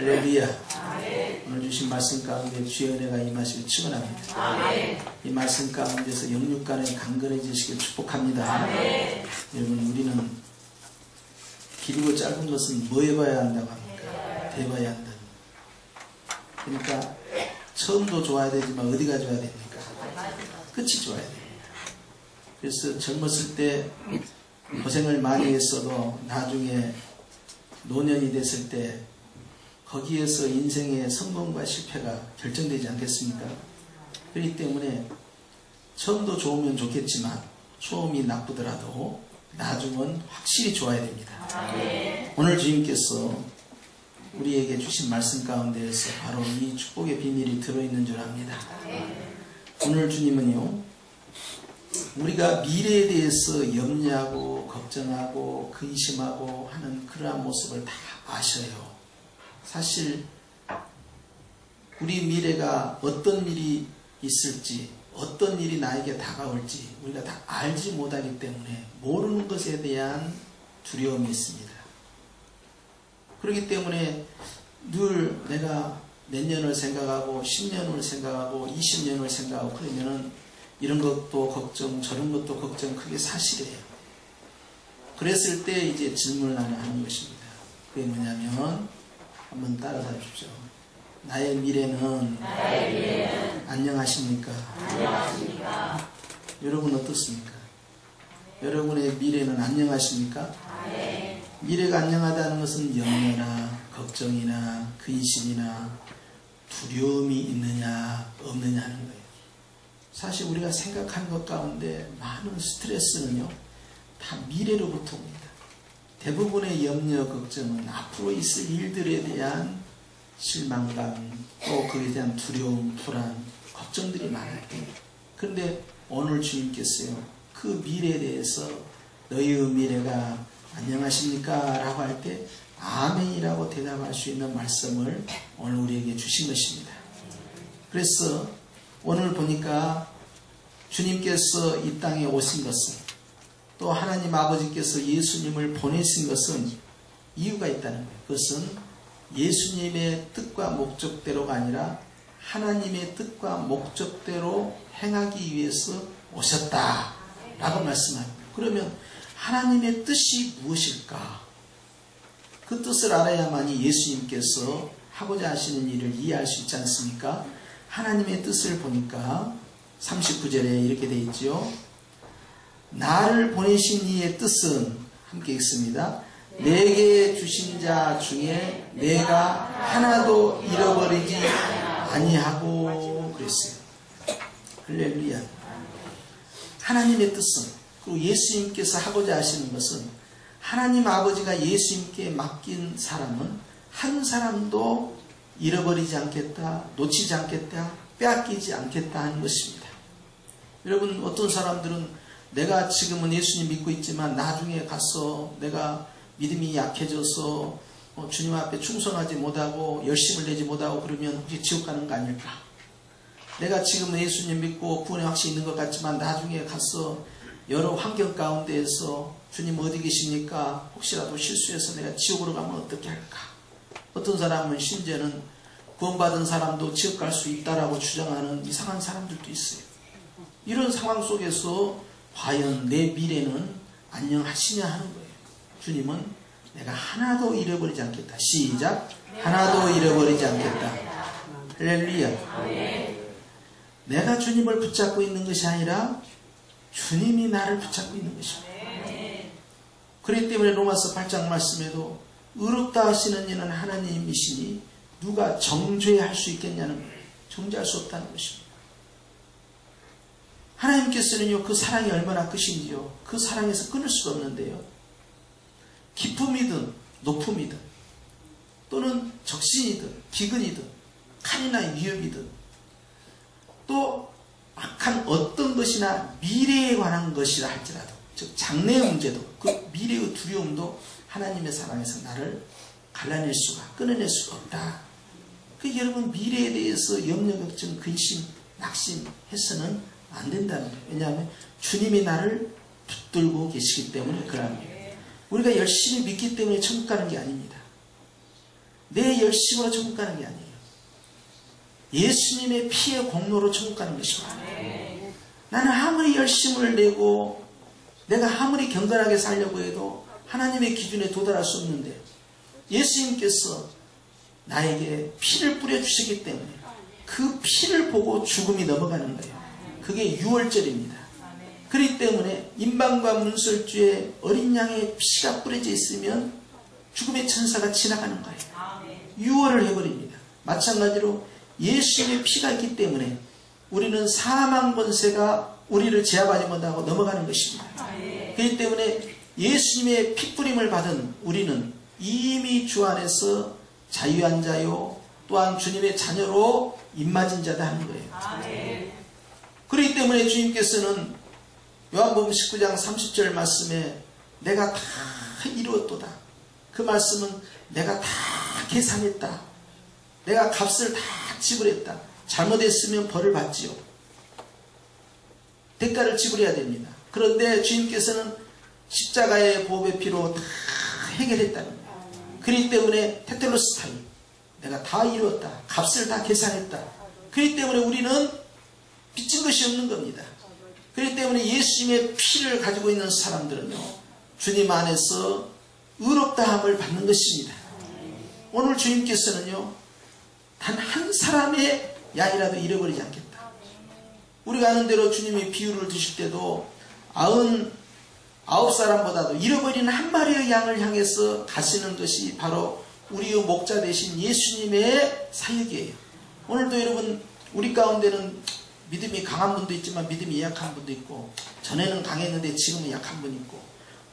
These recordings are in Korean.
할렐루야. 오늘 주신 말씀 가운데 주의 은혜가 임하시길 축원합니다. 이 말씀 가운데서 영육간에 강건해지시길 축복합니다. 여러분, 우리는 길고 짧은 것은 뭐 해봐야 한다고 합니까? 대봐야 한다. 그러니까 처음도 좋아야 되지만 어디가 좋아야 됩니까? 끝이 좋아야 됩니다. 그래서 젊었을 때 고생을 많이 했어도 나중에 노년이 됐을 때 거기에서 인생의 성공과 실패가 결정되지 않겠습니까? 그렇기 때문에 처음도 좋으면 좋겠지만 처음이 나쁘더라도 나중은 확실히 좋아야 됩니다. 오늘 주님께서 우리에게 주신 말씀 가운데에서 바로 이 축복의 비밀이 들어있는 줄 압니다. 오늘 주님은요, 우리가 미래에 대해서 염려하고 걱정하고 근심하고 하는 그러한 모습을 다 아셔요. 사실 우리 미래가 어떤 일이 있을지, 어떤 일이 나에게 다가올지 우리가 다 알지 못하기 때문에 모르는 것에 대한 두려움이 있습니다. 그렇기 때문에 늘 내가 내년을 생각하고 10년을 생각하고 20년을 생각하고 그러면은 이런 것도 걱정 저런 것도 걱정, 그게 사실이에요. 그랬을 때 이제 질문을 하는 것입니다. 그게 뭐냐면 한번 따라서 해주십시오. 나의 미래는 안녕하십니까? 여러분 어떻습니까? 여러분의 미래는 안녕하십니까? 미래가 안녕하다는 것은 염려나 걱정이나 근심이나 두려움이 있느냐 없느냐 하는 거예요. 사실 우리가 생각하는 것 가운데 많은 스트레스는요, 다 미래로부터 옵니다. 대부분의 염려, 걱정은 앞으로 있을 일들에 대한 실망감, 또 그에 대한 두려움, 불안, 걱정들이 많아요. 그런데 오늘 주님께서요, 그 미래에 대해서 너희의 미래가 안녕하십니까? 라고 할 때 아멘이라고 대답할 수 있는 말씀을 오늘 우리에게 주신 것입니다. 그래서 오늘 보니까 주님께서 이 땅에 오신 것은, 또 하나님 아버지께서 예수님을 보내신 것은 이유가 있다는 거예요. 그것은 예수님의 뜻과 목적대로가 아니라 하나님의 뜻과 목적대로 행하기 위해서 오셨다라고 말씀합니다. 그러면 하나님의 뜻이 무엇일까? 그 뜻을 알아야만이 예수님께서 하고자 하시는 일을 이해할 수 있지 않습니까? 하나님의 뜻을 보니까 39절에 이렇게 되어 있죠. 나를 보내신 이의 뜻은, 함께 읽습니다. 내게 주신 자 중에 내가 하나도 잃어버리지 아니하고 그랬어요. 할렐루야. 하나님의 뜻은, 그리고 예수님께서 하고자 하시는 것은, 하나님 아버지가 예수님께 맡긴 사람은 한 사람도 잃어버리지 않겠다, 놓치지 않겠다, 빼앗기지 않겠다 하는 것입니다. 여러분, 어떤 사람들은 내가 지금은 예수님 믿고 있지만 나중에 가서 내가 믿음이 약해져서 주님 앞에 충성하지 못하고 열심을 내지 못하고 그러면 혹시 지옥 가는 거 아닐까? 내가 지금은 예수님 믿고 구원의 확신이 있는 것 같지만 나중에 가서 여러 환경 가운데에서 주님 어디 계십니까? 혹시라도 실수해서 내가 지옥으로 가면 어떻게 할까? 어떤 사람은 심지어는 구원받은 사람도 지옥 갈 수 있다라고 주장하는 이상한 사람들도 있어요. 이런 상황 속에서 과연 내 미래는 안녕하시냐 하는 거예요. 주님은 내가 하나도 잃어버리지 않겠다. 시작. 하나도 잃어버리지 않겠다. 할렐루야. 내가 주님을 붙잡고 있는 것이 아니라 주님이 나를 붙잡고 있는 것입니다. 그렇기 때문에 로마서 8장 말씀에도 의롭다 하시는 이는 하나님이시니 누가 정죄할 수 있겠냐는 거예요. 정죄할 수 없다는 것입니다. 하나님께서는요, 그 사랑이 얼마나 크신지요, 그 사랑에서 끊을 수가 없는데요, 기쁨이든 높음이든 또는 적신이든 기근이든 칼이나 위협이든 또 악한 어떤 것이나 미래에 관한 것이라 할지라도, 즉 장래의 문제도, 그 미래의 두려움도 하나님의 사랑에서 나를 갈라낼 수가, 끊어낼 수가 없다. 그 여러분, 미래에 대해서 염려, 걱정, 근심, 낙심해서는 안 된다는 거예요. 왜냐하면 주님이 나를 붙들고 계시기 때문에 그러는 거예요. 우리가 열심히 믿기 때문에 천국 가는 게 아닙니다. 내 열심으로 천국 가는 게 아니에요. 예수님의 피의 공로로 천국 가는 것입니다. 나는 아무리 열심을 내고 내가 아무리 경건하게 살려고 해도 하나님의 기준에 도달할 수 없는데 예수님께서 나에게 피를 뿌려주시기 때문에 그 피를 보고 죽음이 넘어가는 거예요. 그게 유월절입니다. 그렇기 때문에 임방과 문설주에 어린 양의 피가 뿌려져 있으면 죽음의 천사가 지나가는 거예요. 유월을 해버립니다. 마찬가지로 예수님의 피가 있기 때문에 우리는 사망 권세가 우리를 제압하지 못하고 넘어가는 것입니다. 그렇기 때문에 예수님의 핏부림을 받은 우리는 이미 주 안에서 자유한 자요 또한 주님의 자녀로 입맞은 자다 하는 거예요. 그렇기 때문에 주님께서는 요한복음 19장 30절 말씀에 내가 다 이루었도다. 그 말씀은 내가 다 계산했다. 내가 값을 다 지불했다. 잘못했으면 벌을 받지요. 대가를 지불해야 됩니다. 그런데 주님께서는 십자가의 보배 피로 다 해결했다는 거예요. 그렇기 때문에 테텔로스타이 내가 다 이루었다. 값을 다 계산했다. 그렇기 때문에 우리는 빚진 것이 없는 겁니다. 그렇기 때문에 예수님의 피를 가지고 있는 사람들은요 주님 안에서 의롭다함을 받는 것입니다. 오늘 주님께서는요 단 한 사람의 양이라도 잃어버리지 않겠다. 우리가 아는 대로 주님이 비유를 드실 때도 99사람보다도 잃어버린 한 마리의 양을 향해서 가시는 것이 바로 우리의 목자 되신 예수님의 사역이에요. 오늘도 여러분 우리 가운데는 믿음이 강한 분도 있지만 믿음이 약한 분도 있고 전에는 강했는데 지금은 약한 분 있고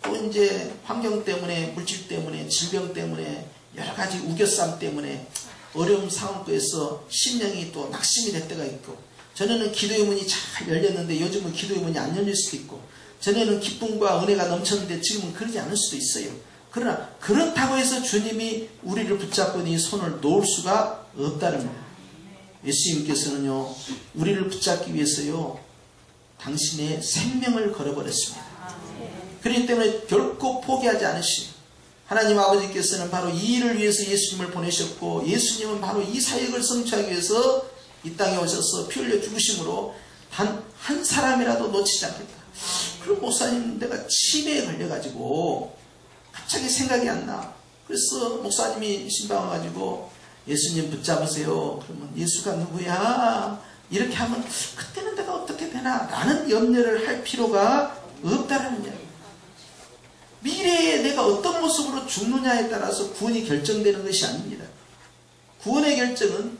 또 이제 환경 때문에 물질 때문에 질병 때문에 여러 가지 우겨쌈 때문에 어려움 상황에서 심령이 또 낙심이 될 때가 있고 전에는 기도의 문이 잘 열렸는데 요즘은 기도의 문이 안 열릴 수도 있고 전에는 기쁨과 은혜가 넘쳤는데 지금은 그러지 않을 수도 있어요. 그러나 그렇다고 해서 주님이 우리를 붙잡고 이 손을 놓을 수가 없다는 거예요. 예수님께서는요 우리를 붙잡기 위해서요 당신의 생명을 걸어버렸습니다. 그렇기 때문에 결코 포기하지 않으시고 하나님 아버지께서는 바로 이 일을 위해서 예수님을 보내셨고 예수님은 바로 이 사역을 성취하기 위해서 이 땅에 오셔서 피 흘려 죽으심으로 단 한 사람이라도 놓치지 않겠다. 그럼 목사님 내가 치매에 걸려가지고 갑자기 생각이 안 나. 그래서 목사님이 신방 와가지고 예수님 붙잡으세요. 그러면 예수가 누구야? 이렇게 하면 그때는 내가 어떻게 되나? 라는 염려를 할 필요가 없다라는 이야기. 미래에 내가 어떤 모습으로 죽느냐에 따라서 구원이 결정되는 것이 아닙니다. 구원의 결정은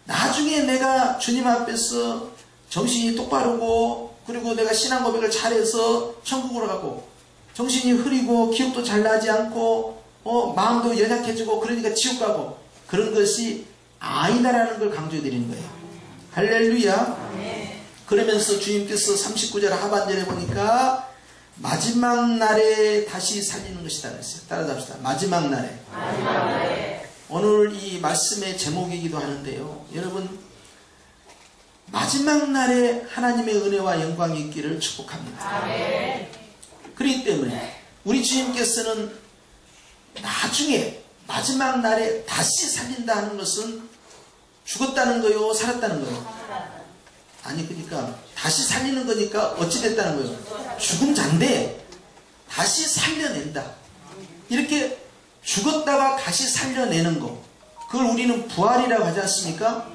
나중에 내가 주님 앞에서 정신이 똑바르고 그리고 내가 신앙 고백을 잘해서 천국으로 가고 정신이 흐리고 기억도 잘 나지 않고 마음도 연약해지고 그러니까 지옥 가고 그런 것이 아니다라는 걸 강조해 드리는 거예요. 할렐루야. 그러면서 주님께서 39절 하반절에 보니까 마지막 날에 다시 살리는 것이다 그랬어요. 따라잡시다. 마지막 날에. 오늘 이 말씀의 제목이기도 하는데요. 여러분 마지막 날에 하나님의 은혜와 영광이 있기를 축복합니다. 그렇기 때문에 우리 주님께서는 나중에 마지막 날에 다시 살린다 하는 것은 죽었다는 거요? 살았다는 거요? 아니 그러니까 다시 살리는 거니까 어찌 됐다는 거예요? 죽은 자인데 다시 살려낸다. 이렇게 죽었다가 다시 살려내는 거 그걸 우리는 부활이라고 하지 않습니까?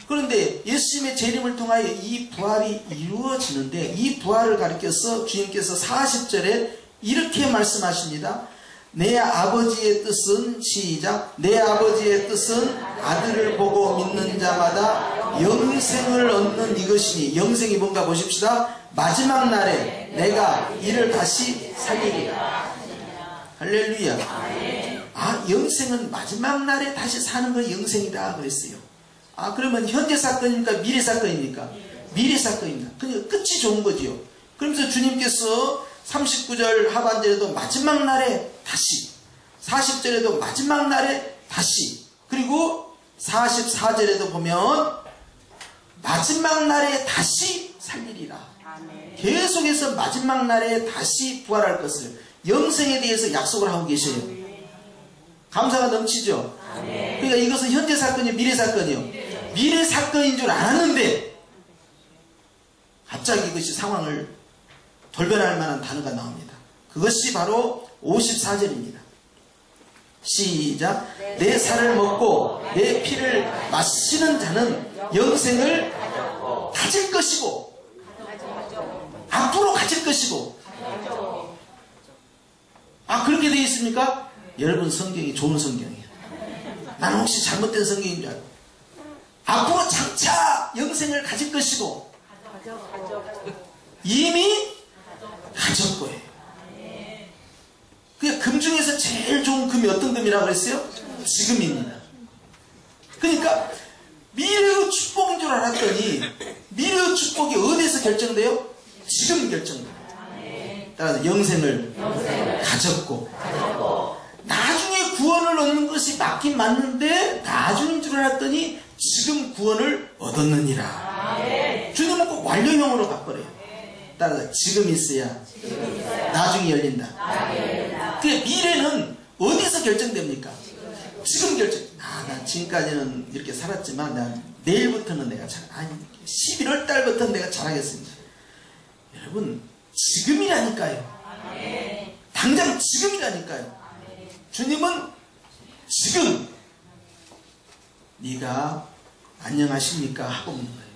그런데 예수님의 재림을 통하여 이 부활이 이루어지는데 이 부활을 가리켜서 주님께서 40절에 이렇게 말씀하십니다. 내 아버지의 뜻은 시작 내 아버지의 뜻은 아들을 보고 믿는 자마다 영생을 얻는 이것이니 영생이 뭔가 보십시다. 마지막 날에 내가 이를 다시 살리리라. 할렐루야. 영생은 마지막 날에 다시 사는 건 영생이다 그랬어요. 그러면 현재 사건입니까? 미래 사건입니까? 미래 사건입니다. 그러니까 끝이 좋은 거지요. 그러면서 주님께서 39절 하반절에도 마지막 날에 다시 40절에도 마지막 날에 다시 그리고 44절에도 보면 마지막 날에 다시 살리리라. 계속해서 마지막 날에 다시 부활할 것을 영생에 대해서 약속을 하고 계셔요. 감사가 넘치죠. 그러니까 이것은 현재 사건이요, 미래 사건이요. 미래 사건인 줄 알았는데 갑자기 이것이 상황을 돌변할 만한 단어가 나옵니다. 그것이 바로 54절입니다. 시작. 내 살을 먹고 내 피를 마시는 자는 영생을 가질 것이고 앞으로 가질 것이고. 아, 그렇게 되어 있습니까? 여러분, 성경이 좋은 성경이에요. 나는 혹시 잘못된 성경인 줄 알고. 앞으로 장차 영생을 가질 것이고 이미 가졌고요. 그러니까 금 중에서 제일 좋은 금이 어떤 금이라고 그랬어요? 지금입니다. 그러니까 미래의 축복인 줄 알았더니 미래의 축복이 어디에서 결정돼요? 지금 결정돼요. 따라서 영생을 가졌고 나중에 구원을 얻는 것이 맞긴 맞는데 나중인 줄 알았더니 지금 구원을 얻었느니라. 주님은 꼭 완료형으로 바꿔래요. 따라서 지금 있어야 나중에 열린다. 그 미래는 어디서 결정됩니까? 지금 결정. 난 지금까지는 이렇게 살았지만 난 내일부터는 내가 아니 11월 달부터는 내가 잘하겠습니다. 여러분, 지금이라니까요. 당장 지금이라니까요. 주님은 지금 네가 안녕하십니까? 하고 묻는 거예요.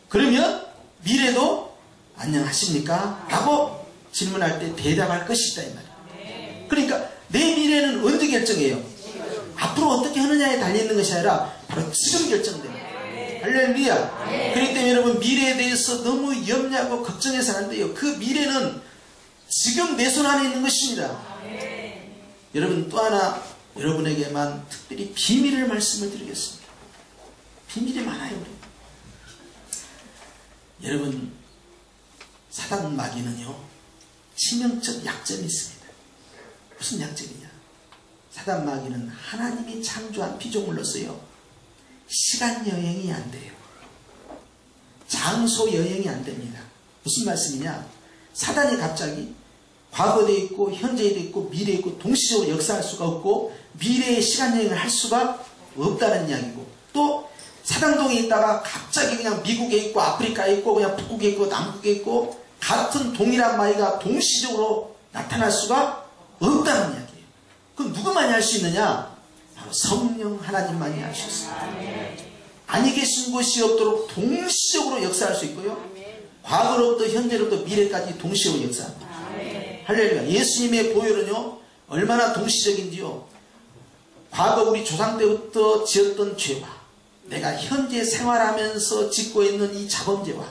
그러면 미래도 안녕하십니까? 라고 질문할 때 대답할 것이다 이 말이에요. 그러니까 내 미래는 언제 결정해요? 앞으로 어떻게 하느냐에 달려있는 것이 아니라 바로 지금 결정돼요. 할렐루야. 그렇기 때문에 여러분, 미래에 대해서 너무 염려하고 걱정해서 안 돼요. 그 미래는 지금 내 손 안에 있는 것입니다. 여러분, 또 하나 여러분에게만 특별히 비밀을 말씀을 드리겠습니다. 비밀이 많아요. 우리. 여러분, 사단 마귀는요 치명적 약점이 있습니다. 무슨 약점이냐? 사단 마귀는 하나님이 창조한 피조물로서요 시간 여행이 안 돼요. 장소 여행이 안 됩니다. 무슨 말씀이냐? 사단이 갑자기 과거에 있고 현재에 있고 미래에 있고 동시적으로 역사할 수가 없고 미래의 시간 여행을 할 수가 없다는 이야기고, 또 사당동에 있다가 갑자기 그냥 미국에 있고 아프리카에 있고 그냥 북극에 있고 남극에 있고 같은 동일한 마귀가 동시적으로 나타날 수가 없다는 이야기예요. 그럼 누구만이 할 수 있느냐? 바로 성령 하나님만이 할 수 있습니다. 아니 계신 곳이 없도록 동시적으로 역사할 수 있고요, 과거로부터 현재로부터 미래까지 동시적으로 역사합니다. 할렐루야. 예수님의 보혈은요 얼마나 동시적인지요, 과거 우리 조상 때부터 지었던 죄와 내가 현재 생활하면서 짓고 있는 이 자범죄와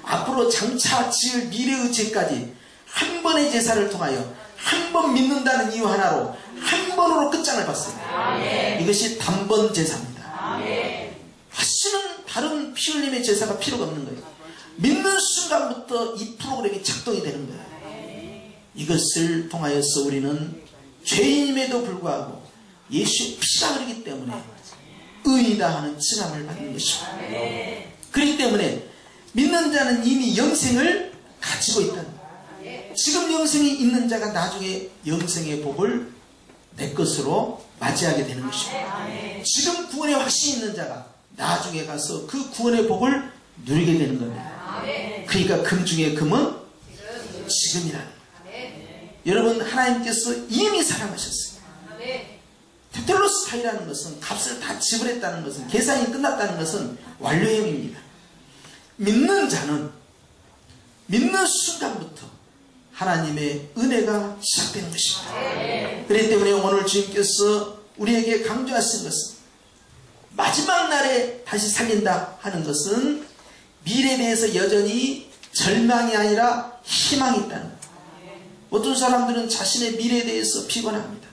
앞으로 장차 지을 미래의 죄까지 한 번의 제사를 통하여 한 번 믿는다는 이유 하나로 한 번으로 끝장을 봤어요. 이것이 단번 제사입니다. 다시는 다른 피 흘림의 제사가 필요가 없는 거예요. 믿는 순간부터 이 프로그램이 작동이 되는 거예요. 이것을 통하여서 우리는 죄인임에도 불구하고 예수의 피가 흐르기 때문에 의이다 하는 칭함을 받는 것입니다. 그렇기 때문에 믿는 자는 이미 영생을 가지고 있다는 거예요. 지금 영생이 있는 자가 나중에 영생의 복을 내 것으로 맞이하게 되는 것입니다. 지금 구원의 확신이 있는 자가 나중에 가서 그 구원의 복을 누리게 되는 겁니다. 그러니까 금 중에 금은 지금이라는 거예요. 여러분, 하나님께서 이미 사랑하셨어요. 테텔로스타이라는 것은 값을 다 지불했다는 것은, 계산이 끝났다는 것은 완료형입니다. 믿는 자는 믿는 순간부터 하나님의 은혜가 시작되는 것입니다. 그렇기 때문에 오늘 주님께서 우리에게 강조하신 것은, 마지막 날에 다시 살린다 하는 것은 미래에 대해서 여전히 절망이 아니라 희망이 있다는 거예요. 어떤 사람들은 자신의 미래에 대해서 피곤합니다.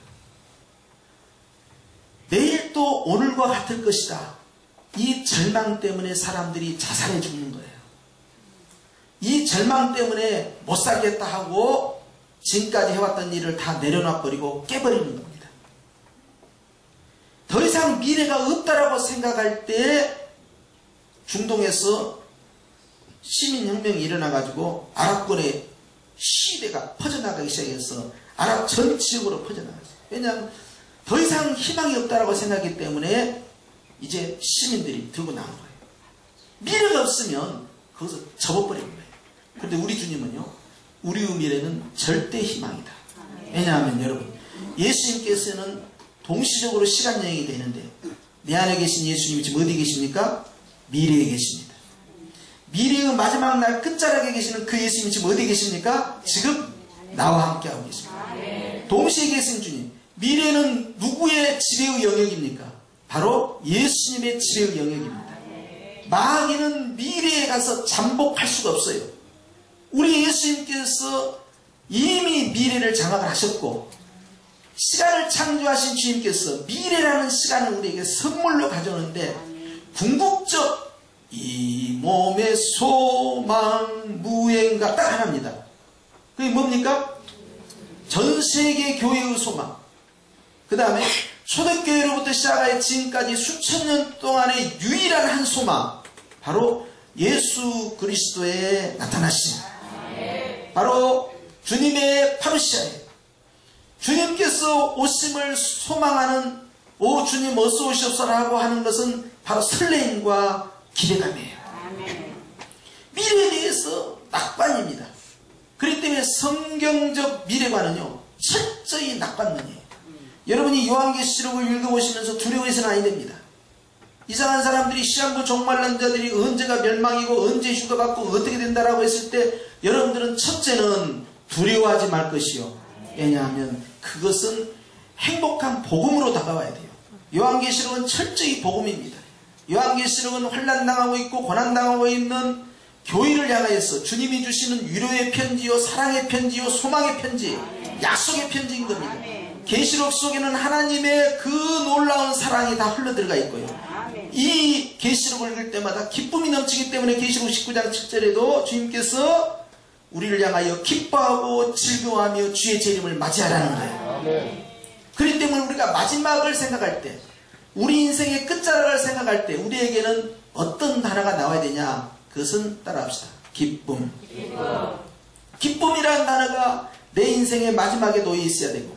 내일 또 오늘과 같을 것이다. 이 절망 때문에 사람들이 자살해 죽는 거예요. 이 절망 때문에 못 살겠다 하고 지금까지 해왔던 일을 다 내려놔버리고 깨버리는 겁니다. 더 이상 미래가 없다라고 생각할 때 중동에서 시민혁명이 일어나가지고 아랍권의 시대가 퍼져나가기 시작해서 아랍 전 지역으로 퍼져나갔어요. 왜냐하면 더 이상 희망이 없다라고 생각했기 때문에 이제 시민들이 들고 나온 거예요. 미래가 없으면 거기서 접어버린 거예요. 그런데 우리 주님은요, 우리의 미래는 절대 희망이다. 왜냐하면 여러분, 예수님께서는 동시적으로 시간 여행이 되는데 내 안에 계신 예수님이 지금 어디 계십니까? 미래에 계십니다. 미래의 마지막 날 끝자락에 계시는 그 예수님이 지금 어디 계십니까? 지금 나와 함께하고 계십니다. 동시에 계신 주님, 미래는 누구의 지배의 영역입니까? 바로 예수님의 지배의 영역입니다. 마귀는 미래에 가서 잠복할 수가 없어요. 우리 예수님께서 이미 미래를 장악을 하셨고, 시간을 창조하신 주님께서 미래라는 시간을 우리에게 선물로 가져오는데, 궁극적 이 몸의 소망 무행가 딱 하나입니다. 그게 뭡니까? 전 세계 교회의 소망. 그 다음에 초대교회로부터 시작하여 지금까지 수천 년 동안의 유일한 한 소망, 바로 예수 그리스도의 나타나심, 바로 주님의 파루시아에 주님께서 오심을 소망하는, 오 주님 어서 오시옵소서라고 하는 것은 바로 설레임과 기대감이에요. 미래에 대해서 낙관입니다. 그렇기 때문에 성경적 미래관은요, 철저히 낙관론이에요. 여러분이 요한계시록을 읽어보시면서 두려워해서는 아니 됩니다. 이상한 사람들이 시한부 종말난 자들이 언제가 멸망이고 언제 휴가받고 어떻게 된다라고 했을 때 여러분들은 첫째는 두려워하지 말 것이요. 왜냐하면 그것은 행복한 복음으로 다가와야 돼요. 요한계시록은 철저히 복음입니다. 요한계시록은 환난당하고 있고 고난당하고 있는 교회를 향하여서 주님이 주시는 위로의 편지요, 사랑의 편지요, 소망의 편지, 약속의 편지인 겁니다. 계시록 속에는 하나님의 그 놀라운 사랑이 다 흘러들어가 있고요. 이 계시록을 읽을 때마다 기쁨이 넘치기 때문에 계시록 19장 7절에도 주님께서 우리를 향하여 기뻐하고 즐거워하며 주의 재림을 맞이하라는 거예요. 그렇기 때문에 우리가 마지막을 생각할 때, 우리 인생의 끝자락을 생각할 때 우리에게는 어떤 단어가 나와야 되냐? 그것은 따라합시다. 기쁨. 기쁨이라는 단어가 내 인생의 마지막에 놓여 있어야 되고,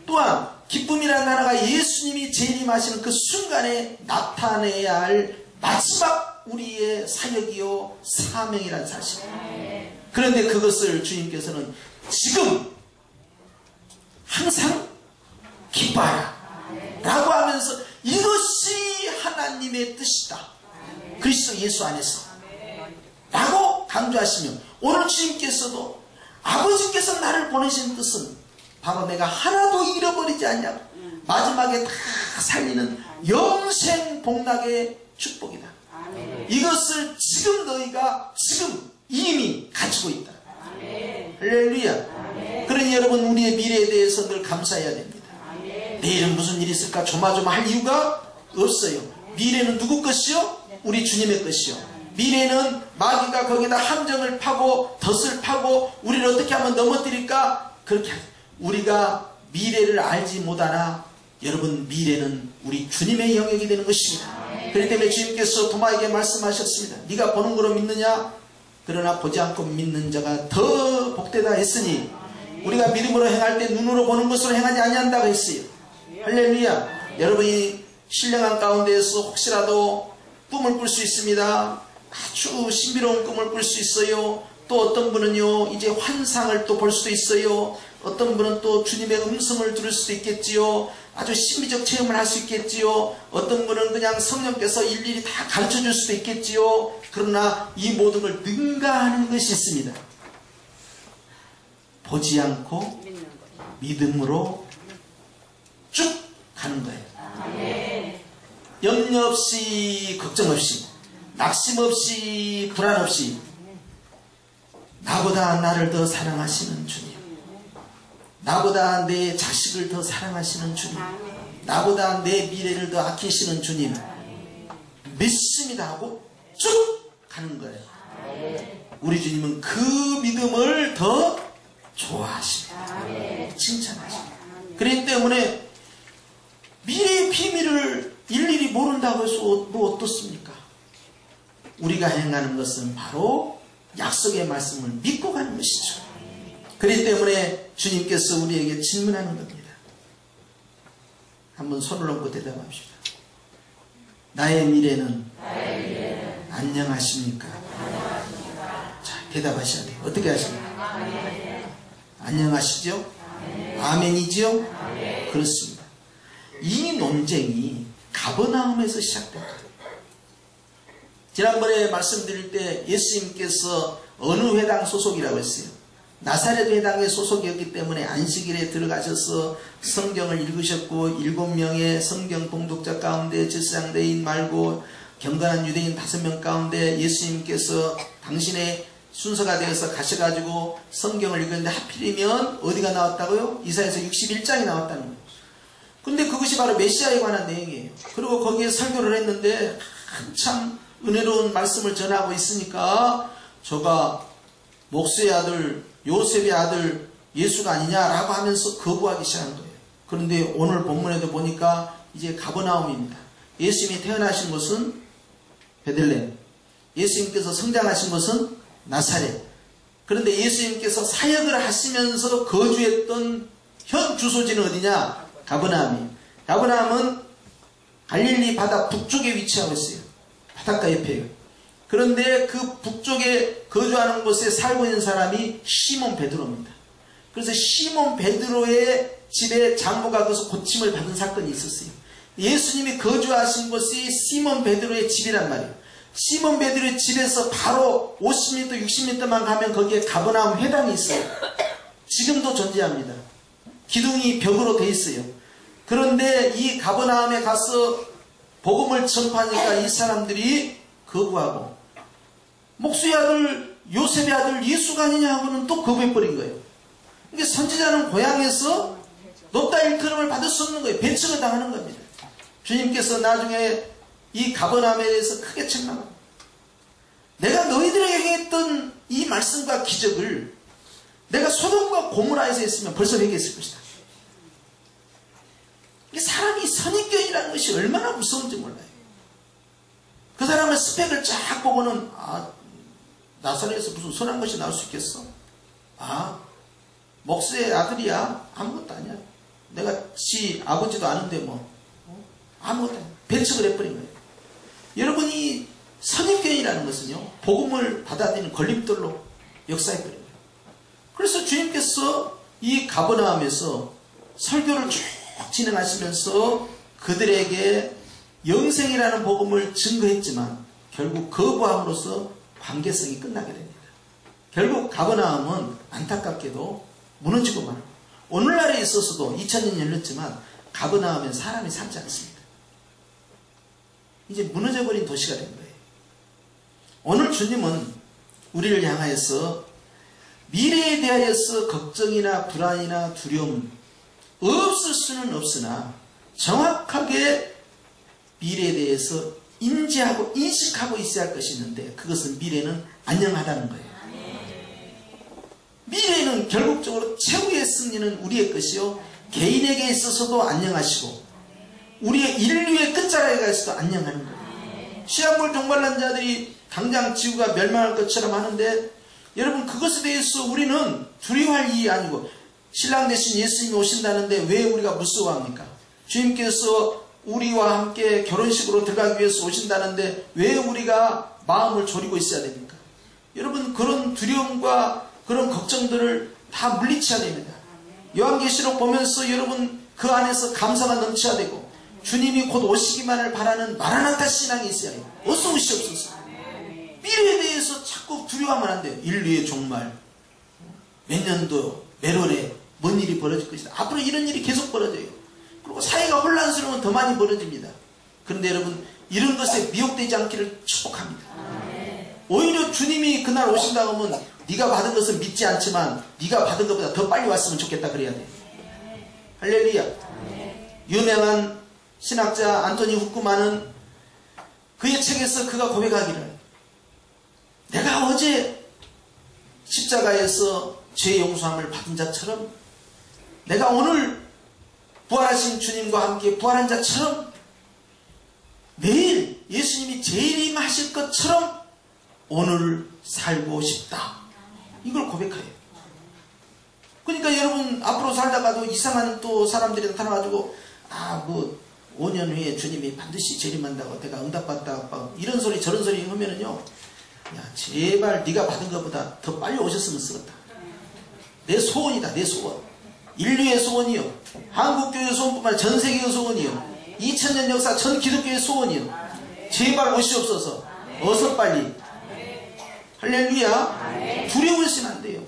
또한 기쁨이라는 단어가 예수님이 재림하시는 그 순간에 나타내야 할 마지막 우리의 사역이요 사명이라는 사실. 그런데 그것을 주님께서는 지금 항상 기뻐하라 라고 하면서 이것이 하나님의 뜻이다, 그리스도 예수 안에서 라고 강조하시며, 오늘 주님께서도 아버지께서 나를 보내신 뜻은 바로 내가 하나도 잃어버리지 않냐고, 마지막에 다 살리는 영생 복락의 축복이다. 이것을 지금 너희가 지금 이미 가지고 있다. 할렐루야. 그러니 여러분, 우리의 미래에 대해서 늘 감사해야 됩니다. 내일은 무슨 일이 있을까 조마조마할 이유가 없어요. 미래는 누구 것이요? 우리 주님의 것이요. 미래는 마귀가 거기다 함정을 파고 덫을 파고 우리를 어떻게 하면 넘어뜨릴까? 그렇게 우리가 미래를 알지 못하나 여러분, 미래는 우리 주님의 영역이 되는 것입니다. 그렇기 때문에 주님께서 도마에게 말씀하셨습니다. 네가 보는 거로 믿느냐? 그러나 보지 않고 믿는 자가 더 복되다 했으니, 우리가 믿음으로 행할 때 눈으로 보는 것으로 행하지 아니한다고 했어요. 할렐루야. 여러분이 신령한 가운데에서 혹시라도 꿈을 꿀 수 있습니다. 아주 신비로운 꿈을 꿀 수 있어요. 또 어떤 분은요, 이제 환상을 또 볼 수도 있어요. 어떤 분은 또 주님의 음성을 들을 수도 있겠지요. 아주 신비적 체험을 할 수 있겠지요. 어떤 분은 그냥 성령께서 일일이 다 가르쳐 줄 수도 있겠지요. 그러나 이 모든 걸 능가하는 것이 있습니다. 보지 않고 믿음으로 쭉 가는 거예요. 염려 없이, 걱정 없이, 낙심 없이, 불안 없이, 나보다 나를 더 사랑하시는 주님, 나보다 내 자식을 더 사랑하시는 주님, 나보다 내 미래를 더 아끼시는 주님 믿습니다 하고 쭉 가는 거예요. 우리 주님은 그 믿음을 더 좋아하십니다. 칭찬하십니다. 그렇기 때문에 미래의 비밀을 일일이 모른다고 해서 뭐 어떻습니까? 우리가 행하는 것은 바로 약속의 말씀을 믿고 가는 것이죠. 그렇기 때문에 주님께서 우리에게 질문하는 겁니다. 한번 손을 얹고 대답합시다. 나의 미래는 안녕하십니까? 자, 대답하셔야 돼요. 어떻게 하십니까? 안녕하시죠? 아멘이죠? 그렇습니다. 이 논쟁이 가버나움에서 시작됩니다. 지난번에 말씀드릴 때 예수님께서 어느 회당 소속이라고 했어요? 나사렛 회당의 소속이었기 때문에 안식일에 들어가셔서 성경을 읽으셨고 7명의 성경 봉독자 가운데 제사장대인 말고 경건한 유대인 5명 가운데 예수님께서 당신의 순서가 되어서 가셔가지고 성경을 읽었는데 하필이면 어디가 나왔다고요? 이사야서 61장이 나왔다는 거예요. 근데 그것이 바로 메시아에 관한 내용이에요. 그리고 거기에 설교를 했는데 한참 은혜로운 말씀을 전하고 있으니까 저가 목수의 아들 요셉의 아들 예수가 아니냐라고 하면서 거부하기 시작한 거예요. 그런데 오늘 본문에도 보니까 이제 가버나움입니다. 예수님이 태어나신 곳은 베들레헴, 예수님께서 성장하신 것은 나사렛. 그런데 예수님께서 사역을 하시면서 거주했던 현 주소지는 어디냐? 가버나움이에요. 가버나움은 갈릴리 바다 북쪽에 위치하고 있어요. 바닷가 옆에요. 그런데 그 북쪽에 거주하는 곳에 살고 있는 사람이 시몬 베드로입니다. 그래서 시몬 베드로의 집에 장모가 가서 고침을 받은 사건이 있었어요. 예수님이 거주하신 곳이 시몬 베드로의 집이란 말이에요. 시몬 베드로의 집에서 바로 50m, 60m만 가면 거기에 가버나움 회당이 있어요. 지금도 존재합니다. 기둥이 벽으로 돼 있어요. 그런데 이 가버나움에 가서 복음을 전파하니까 이 사람들이 거부하고 목수의 아들 요셉의 아들 예수가 아니냐 하고는 또 거부해버린 거예요. 이게 선지자는 고향에서 높다 일컬음을 받을 수 없는 거예요. 배척을 당하는 겁니다. 주님께서 나중에 이 가버나움에 대해서 크게 책망합니다. 내가 너희들에게 행했던 이 말씀과 기적을 내가 소돔과 고모라에서 했으면 벌써 회개했을 것이다. 사람이 선입견이라는 것이 얼마나 무서운지 몰라요. 그 사람의 스펙을 쫙 보고는 나사렛에서 무슨 선한 것이 나올 수 있겠어? 목수의 아들이야? 아무것도 아니야. 내가 지 아버지도 아는데 뭐 아무것도 아니야. 배척을 해버린 거예요. 여러분이 선입견이라는 것은요, 복음을 받아들이는 걸림돌로 역사해버린 거예요. 그래서 주님께서 이 가버나움에서 설교를 쭉 진행하시면서 그들에게 영생이라는 복음을 증거했지만 결국 거부함으로써 관계성이 끝나게 됩니다. 결국 가버나움은 안타깝게도 무너지고 말고 오늘날에 있어서도 2000년 열렸지만 가버나움엔 사람이 살지 않습니다. 이제 무너져버린 도시가 된 거예요. 오늘 주님은 우리를 향하여서 미래에 대하여서 걱정이나 불안이나 두려움 없을 수는 없으나 정확하게 미래에 대해서 인지하고 인식하고 있어야 할 것이 있는데 그것은 미래는 안녕하다는 거예요. 미래는 결국적으로 최후의 승리는 우리의 것이요 개인에게 있어서도 안녕하시고 우리의 인류의 끝자락에 가서도 안녕하는 거예요. 시한물 종말난 자들이 당장 지구가 멸망할 것처럼 하는데 여러분 그것에 대해서 우리는 두려워할 일이 아니고 신랑 대신 예수님이 오신다는데 왜 우리가 무서워합니까? 주님께서 우리와 함께 결혼식으로 들어가기 위해서 오신다는데 왜 우리가 마음을 졸이고 있어야 됩니까? 여러분 그런 두려움과 그런 걱정들을 다 물리쳐야 됩니다. 요한계시록 보면서 여러분 그 안에서 감사가 넘쳐야 되고 주님이 곧 오시기만을 바라는 마라나타 신앙이 있어야 해요. 어서 오시옵소서. 미래에 대해서 자꾸 두려워하면 안 돼요. 인류의 종말 몇 년도 몇 월에 뭔 일이 벌어질 것이다. 앞으로 이런 일이 계속 벌어져요. 그리고 사회가 혼란스러우면 더 많이 벌어집니다. 그런데 여러분 이런 것에 미혹되지 않기를 축복합니다. 오히려 주님이 그날 오신다고 하면 네가 받은 것은 믿지 않지만 네가 받은 것보다 더 빨리 왔으면 좋겠다 그래야 돼. 할렐루야. 유명한 신학자 안토니 후쿠만은 그의 책에서 그가 고백하기를 내가 어제 십자가에서 죄 용서함을 받은 자처럼 내가 오늘 부활하신 주님과 함께 부활한 자처럼 내일 예수님이 재림하실 것처럼 오늘 살고 싶다. 이걸 고백해요. 그러니까 여러분 앞으로 살다가도 이상한 또 사람들이 나타나가지고 뭐 5년 후에 주님이 반드시 재림한다고 내가 응답받다 이런 소리 저런 소리 하면은요, 야 제발 네가 받은 것보다 더 빨리 오셨으면 쓰겠다. 내 소원이다. 내 소원. 인류의 소원이요, 한국교회 소원뿐만 아니라 전세계의 소원이요, 2000년 역사 전 기독교의 소원이요. 제발 오시옵소서. 어서 빨리. 할렐루야. 두려워하시면 안 돼요.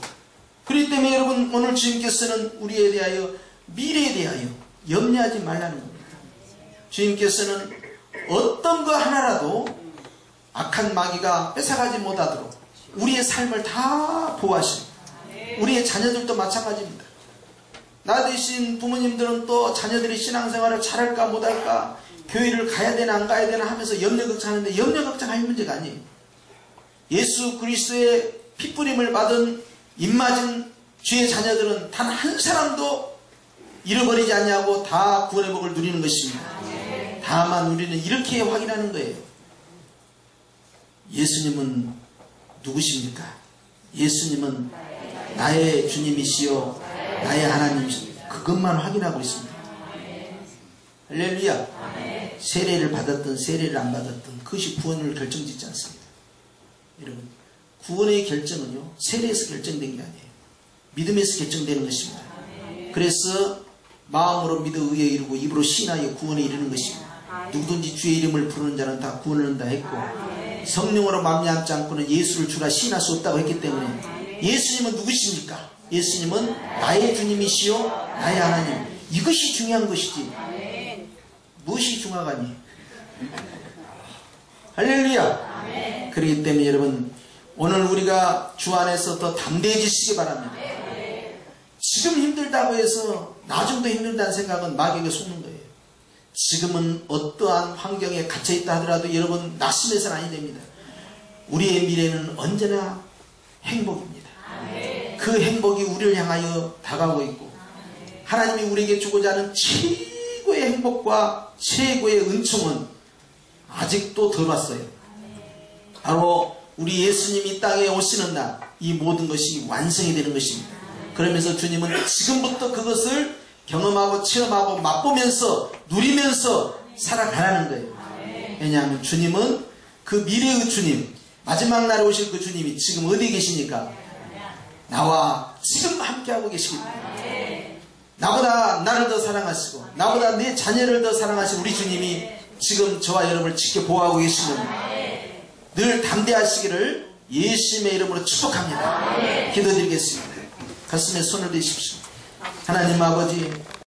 그렇기 때문에 여러분, 오늘 주님께서는 우리에 대하여, 미래에 대하여 염려하지 말라는 겁니다. 주님께서는 어떤 거 하나라도 악한 마귀가 뺏어가지 못하도록 우리의 삶을 다 보호하십니다. 우리의 자녀들도 마찬가지입니다. 나 대신 부모님들은 또 자녀들이 신앙생활을 잘할까 못할까, 교회를 가야 되나 안 가야 되나 하면서 염려 걱정하는데, 염려 걱정할 문제가 아니에요. 예수 그리스도의 핏부림을 받은 입맞은 주의 자녀들은 단 한 사람도 잃어버리지 않냐고 다 구원의 복을 누리는 것입니다. 다만 우리는 이렇게 확인하는 거예요. 예수님은 누구십니까? 예수님은 나의 주님이시요 나의 하나님이십니다. 그것만 확인하고 있습니다. 할렐루야. 세례를 받았든 세례를 안 받았든 그것이 구원을 결정짓지 않습니다. 여러분, 구원의 결정은요, 세례에서 결정된 게 아니에요. 믿음에서 결정되는 것입니다. 그래서 마음으로 믿어 의에 이르고 입으로 신하여 구원에 이르는 것입니다. 누구든지 주의 이름을 부르는 자는 다 구원을 얻는다 했고, 성령으로 말미암지 않고는 예수를 주라 시인할 수 없다고 했기 때문에, 예수님은 누구십니까? 예수님은 나의 주님이시요 나의 하나님. 이것이 중요한 것이지 무엇이 중요하니? 할렐루야. 그렇기 때문에 여러분, 오늘 우리가 주 안에서 더 담대해지시기 바랍니다. 지금 힘들다고 해서 나중도 힘들다는 생각은 마귀에게 속는 거예요. 지금은 어떠한 환경에 갇혀있다 하더라도 여러분 낙심해서는 아니 됩니다. 우리의 미래는 언제나 행복입니다. 그 행복이 우리를 향하여 다가오고 있고, 하나님이 우리에게 주고자 하는 최고의 행복과 최고의 은총은 아직도 덜 왔어요. 바로 우리 예수님이 이 땅에 오시는 날, 이 모든 것이 완성이 되는 것입니다. 그러면서 주님은 지금부터 그것을 경험하고 체험하고 맛보면서 누리면서 살아가라는 거예요. 왜냐하면 주님은 그 미래의 주님, 마지막 날에 오실 그 주님이 지금 어디 계십니까? 나와 지금 함께하고 계십니다. 나보다 나를 더 사랑하시고 나보다 내 자녀를 더 사랑하신 우리 주님이 지금 저와 여러분을 지켜보호하고 계시는, 늘 담대하시기를 예수님의 이름으로 축복합니다. 기도드리겠습니다. 가슴에 손을 대십시오. 하나님 아버지,